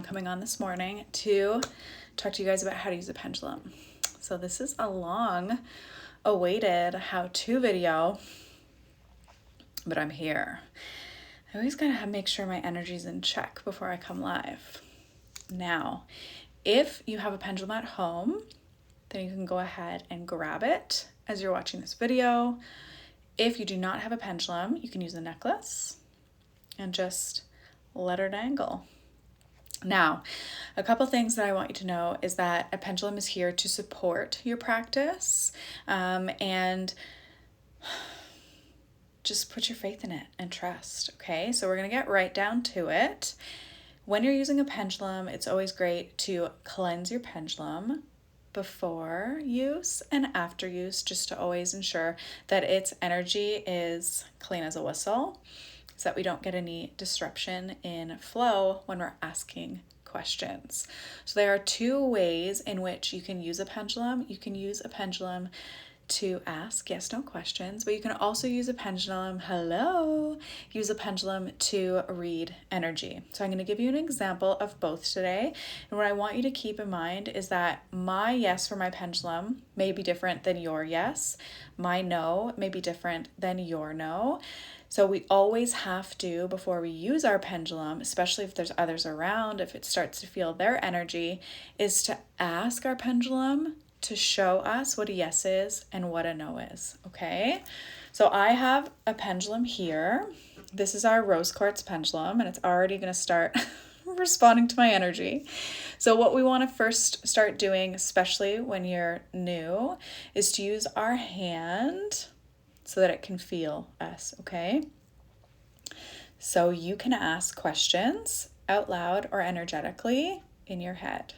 coming on this morning to talk to you guys about how to use a pendulum. So this is a long awaited how-to video, but I'm here. I always gotta make sure my energy's in check before I come live. Now, if you have a pendulum at home, then you can go ahead and grab it as you're watching this video. If you do not have a pendulum, you can use a necklace and just let her dangle. Now, a couple things that I want you to know is that a pendulum is here to support your practice, and just put your faith in it and trust, okay? So we're gonna get right down to it. When you're using a pendulum, it's always great to cleanse your pendulum before use and after use, just to always ensure that its energy is clean as a whistle, so that we don't get any disruption in flow when we're asking questions. So there are two ways in which you can use a pendulum. You can use a pendulum to ask yes, no questions, but you can also use a pendulum, use a pendulum to read energy. So I'm going to give you an example of both today. And what I want you to keep in mind is that my yes for my pendulum may be different than your yes. My no may be different than your no. So we always have to, before we use our pendulum, especially if there's others around, if it starts to feel their energy, is to ask our pendulum to show us what a yes is and what a no is, okay? So I have a pendulum here. This is our rose quartz pendulum, and it's already gonna start responding to my energy. So what we wanna first start doing, especially when you're new, is to use our hand so that it can feel us, okay? So you can ask questions out loud or energetically in your head.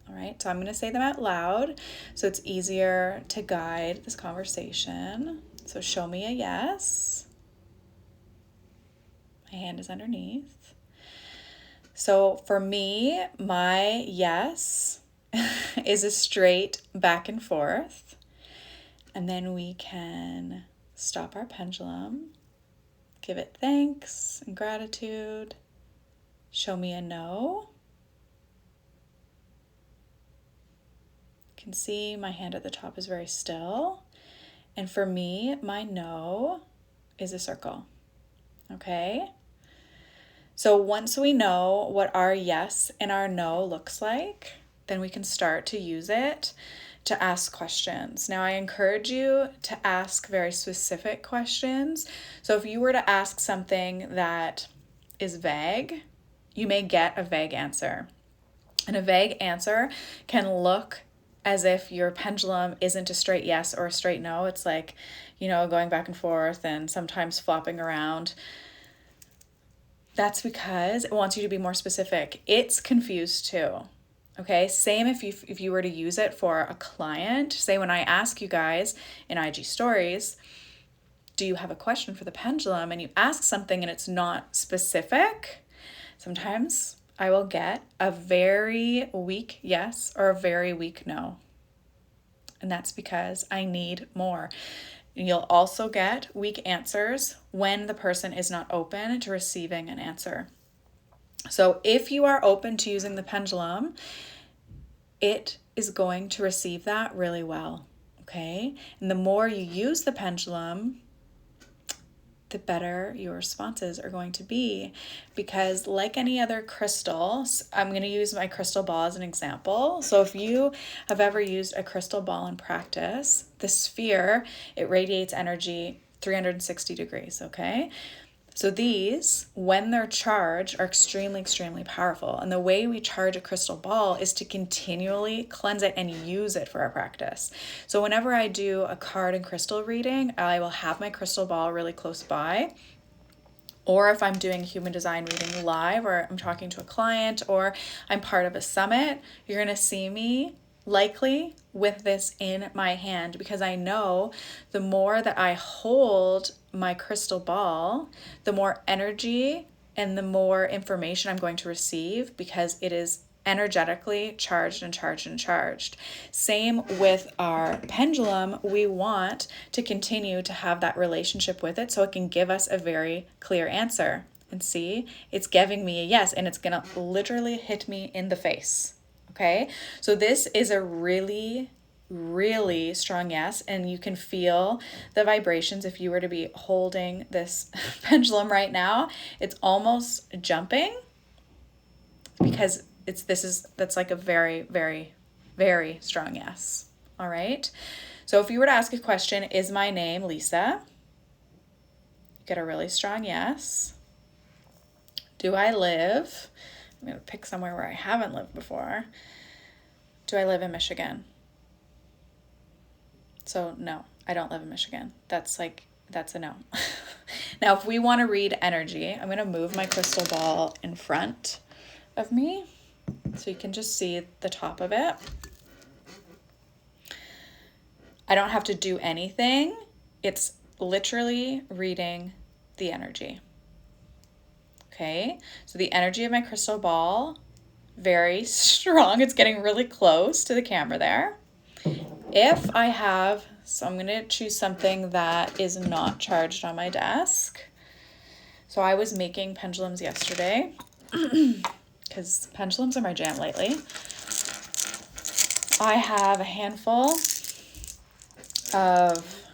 All right, so I'm going to say them out loud so it's easier to guide this conversation. So show me a yes. My hand is underneath. So for me, my yes is a straight back and forth. And then we can stop our pendulum, give it thanks and gratitude. Show me a no. You can see my hand at the top is very still. And for me, my no is a circle. Okay? So once we know what our yes and our no looks like, then we can start to use it to ask questions. Now, I encourage you to ask very specific questions. So if you were to ask something that is vague, you may get a vague answer. And a vague answer can look as if your pendulum isn't a straight yes or a straight no. It's like, going back and forth and sometimes flopping around. That's because it wants you to be more specific. It's confused too. Okay, same if you were to use it for a client. Say when I ask you guys in IG stories, do you have a question for the pendulum? And you ask something and it's not specific, sometimes I will get a very weak yes or a very weak no. And that's because I need more. You'll also get weak answers when the person is not open to receiving an answer. So if you are open to using the pendulum, it is going to receive that really well, okay? And the more you use the pendulum, the better your responses are going to be, because like any other crystal, I'm going to use my crystal ball as an example. So if you have ever used a crystal ball in practice, the sphere, it radiates energy 360 degrees, okay? So these, when they're charged, are extremely, extremely powerful. And the way we charge a crystal ball is to continually cleanse it and use it for our practice. So whenever I do a card and crystal reading, I will have my crystal ball really close by. Or if I'm doing human design reading live, or I'm talking to a client, or I'm part of a summit, you're going to see me likely with this in my hand, because I know the more that I hold my crystal ball, the more energy and the more information I'm going to receive, because it is energetically charged and charged and charged. Same with our pendulum. We want to continue to have that relationship with it so it can give us a very clear answer. And see, it's giving me a yes, and it's gonna literally hit me in the face. Okay, so this is a really, really strong yes, and you can feel the vibrations. If you were to be holding this pendulum right now, it's almost jumping, because that's like a very, very, very strong yes. All right, so if you were to ask a question, is my name Lisa? You get a really strong yes. Do I live? I'm going to pick somewhere where I haven't lived before. Do I live in Michigan? So no, I don't live in Michigan. That's a no. Now, if we want to read energy, I'm going to move my crystal ball in front of me so you can just see the top of it. I don't have to do anything. It's literally reading the energy. Okay, so the energy of my crystal ball, very strong. It's getting really close to the camera there. If I have, so I'm going to choose something that is not charged on my desk. So I was making pendulums yesterday because pendulums are my jam lately. I have a handful of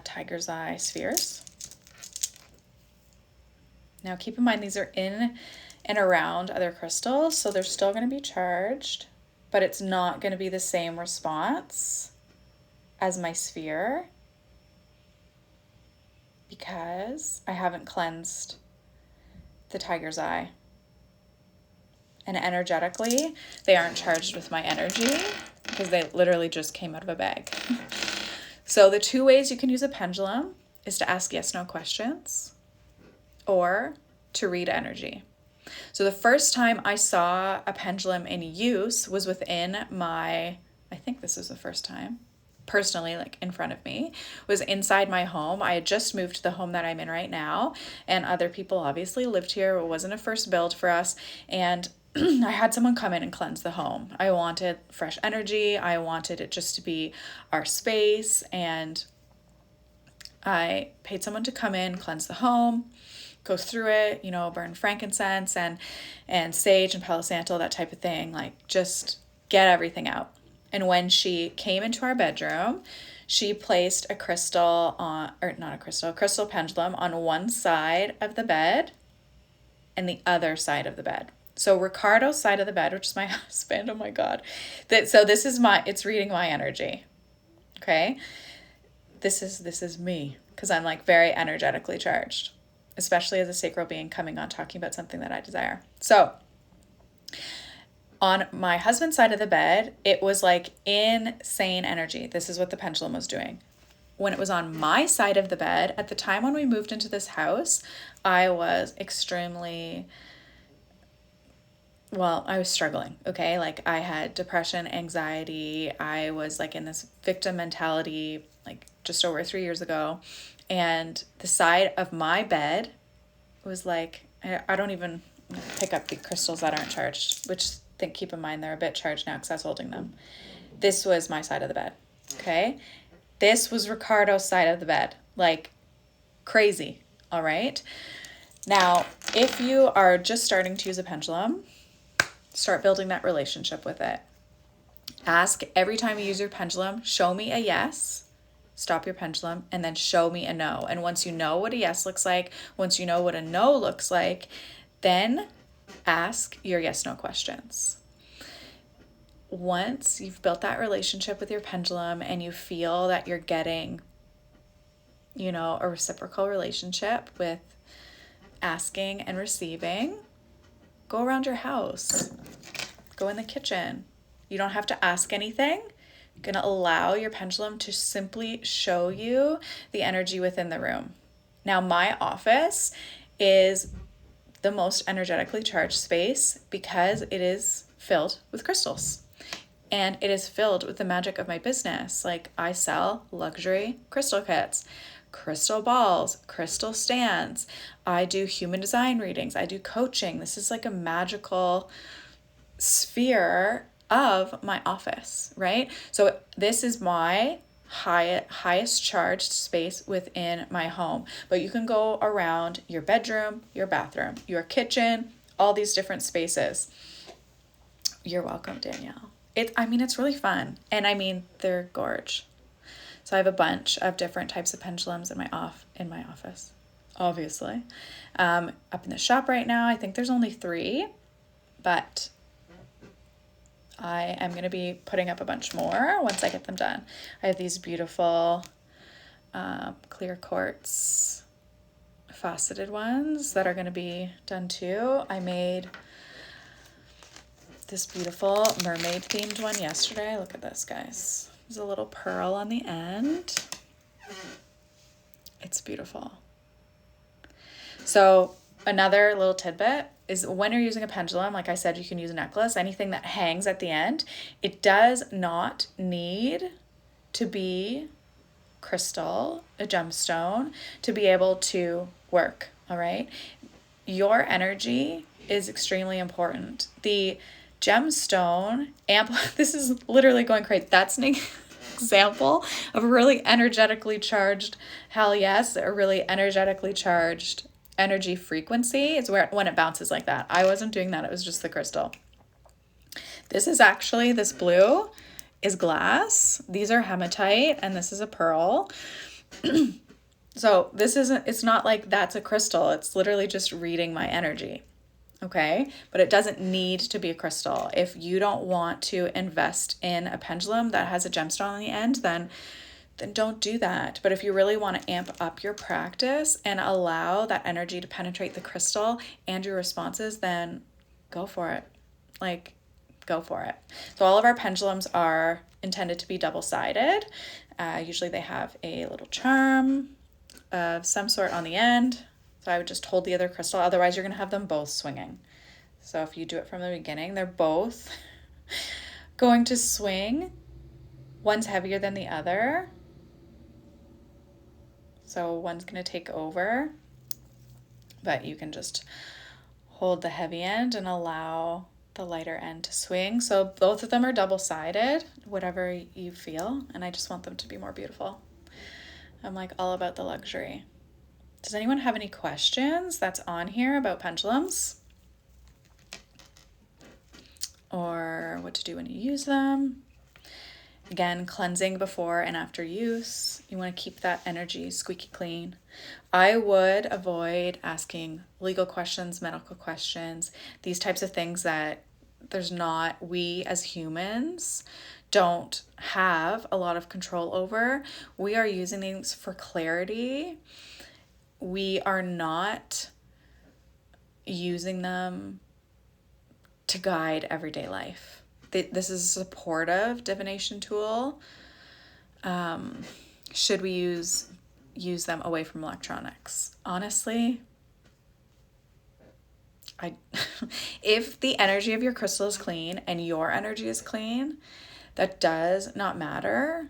tiger's eye spheres. Now keep in mind these are in and around other crystals, so they're still going to be charged, but it's not going to be the same response as my sphere because I haven't cleansed the tiger's eye. And energetically, they aren't charged with my energy because they literally just came out of a bag. So the two ways you can use a pendulum is to ask yes/no questions or to read energy. So the first time I saw a pendulum in use was within I think this was the first time, personally, like in front of me, was inside my home. I had just moved to the home that I'm in right now, and other people obviously lived here. It wasn't a first build for us, and I had someone come in and cleanse the home. I wanted fresh energy. I wanted it just to be our space, and I paid someone to come in, cleanse the home, go through it, burn frankincense and sage and Palo Santo, that type of thing, like just get everything out. And when she came into our bedroom, she placed a crystal pendulum on one side of the bed and the other side of the bed. So Ricardo's side of the bed, which is my husband, oh my God. It's reading my energy. Okay. This is me, because I'm like very energetically charged, especially as a sacral being coming on talking about something that I desire. So on my husband's side of the bed, it was like insane energy. This is what the pendulum was doing. When it was on my side of the bed, at the time when we moved into this house, I was I was struggling, okay? Like I had depression, anxiety. I was like in this victim mentality, like just over 3 years ago. And the side of my bed was like, I don't even pick up the crystals that aren't charged, which keep in mind they're a bit charged now because I was holding them. This was my side of the bed, okay? This was Ricardo's side of the bed, like crazy, all right? Now, if you are just starting to use a pendulum, start building that relationship with it. Ask every time you use your pendulum, show me a yes, stop your pendulum, and then show me a no. And once you know what a yes looks like, once you know what a no looks like, then ask your yes/no questions. Once you've built that relationship with your pendulum and you feel that you're getting, a reciprocal relationship with asking and receiving, go around your house, go in the kitchen. You don't have to ask anything. You're going to allow your pendulum to simply show you the energy within the room. Now, my office is the most energetically charged space because it is filled with crystals. And it is filled with the magic of my business. Like I sell luxury crystal kits, crystal balls, crystal stands. I do human design readings. I do coaching. This is like a magical sphere of my office, right? So this is my highest charged space within my home. But you can go around your bedroom, your bathroom, your kitchen, all these different spaces. You're welcome, Danielle. It's really fun. And I mean, they're gorge. So I have a bunch of different types of pendulums in my office, obviously. Up in the shop right now, I think there's only 3, but I am going to be putting up a bunch more once I get them done. I have these beautiful clear quartz faceted ones that are going to be done too. I made this beautiful mermaid themed one yesterday. Look at this, guys. There's a little pearl on the end. It's beautiful. So another little tidbit is when you're using a pendulum, like I said, you can use a necklace, anything that hangs at the end. It does not need to be crystal, a gemstone, to be able to work, all right? Your energy is extremely important. The gemstone this is literally going crazy. That's an example of a really energetically charged, hell yes, a really energetically charged energy frequency is when it bounces like that. I wasn't doing that. It was just the crystal. This is actually, this blue is glass. These are hematite and this is a pearl. So it's not like that's a crystal. It's literally just reading my energy. Okay, but it doesn't need to be a crystal. If you don't want to invest in a pendulum that has a gemstone on the end, then don't do that. But if you really want to amp up your practice and allow that energy to penetrate the crystal and your responses, then go for it. Go for it. So all of our pendulums are intended to be double-sided. Usually they have a little charm of some sort on the end. So I would just hold the other crystal. Otherwise, you're going to have them both swinging. So if you do it from the beginning, they're both going to swing. One's heavier than the other. So one's going to take over. But you can just hold the heavy end and allow the lighter end to swing. So both of them are double-sided, whatever you feel. And I just want them to be more beautiful. I'm all about the luxury. Does anyone have any questions that's on here about pendulums? Or what to do when you use them? Again, cleansing before and after use. You want to keep that energy squeaky clean. I would avoid asking legal questions, medical questions, these types of things that we as humans don't have a lot of control over. We are using things for clarity. We are not using them to guide everyday life. This is a supportive divination tool. Should we use them away from electronics? Honestly, if the energy of your crystal is clean and your energy is clean, that does not matter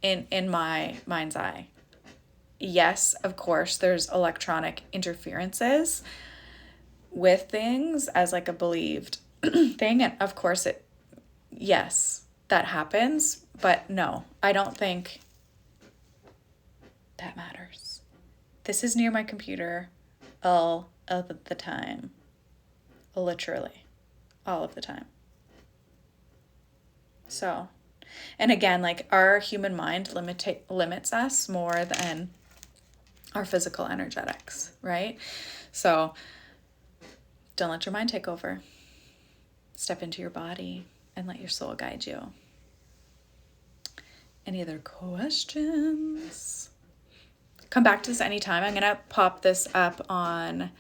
in my mind's eye. Yes, of course, there's electronic interferences with things as a believed thing. And of course, yes, that happens. But no, I don't think that matters. This is near my computer all of the time. Literally, all of the time. So, and again, our human mind limits us more than our physical energetics, right? So don't let your mind take over. Step into your body and let your soul guide you. Any other questions? Come back to this anytime. I'm going to pop this up on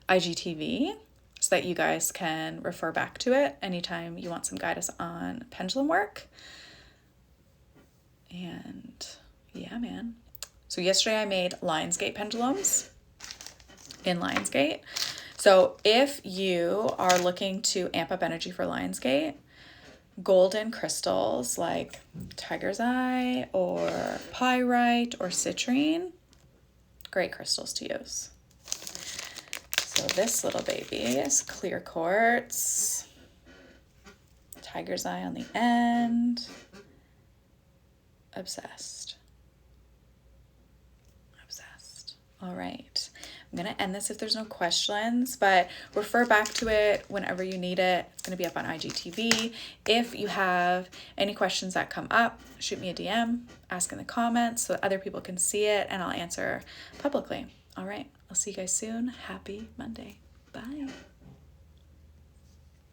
IGTV so that you guys can refer back to it anytime you want some guidance on pendulum work. And yeah, man. So yesterday I made Lionsgate pendulums in Lionsgate. So if you are looking to amp up energy for Lionsgate, golden crystals like tiger's eye or pyrite or citrine, great crystals to use. So this little baby is clear quartz, tiger's eye on the end. Obsessed. Obsessed. All right. I'm going to end this if there's no questions, but refer back to it whenever you need it. It's going to be up on IGTV. If you have any questions that come up, shoot me a DM, ask in the comments so that other people can see it, and I'll answer publicly. All right. I'll see you guys soon. Happy Monday. Bye.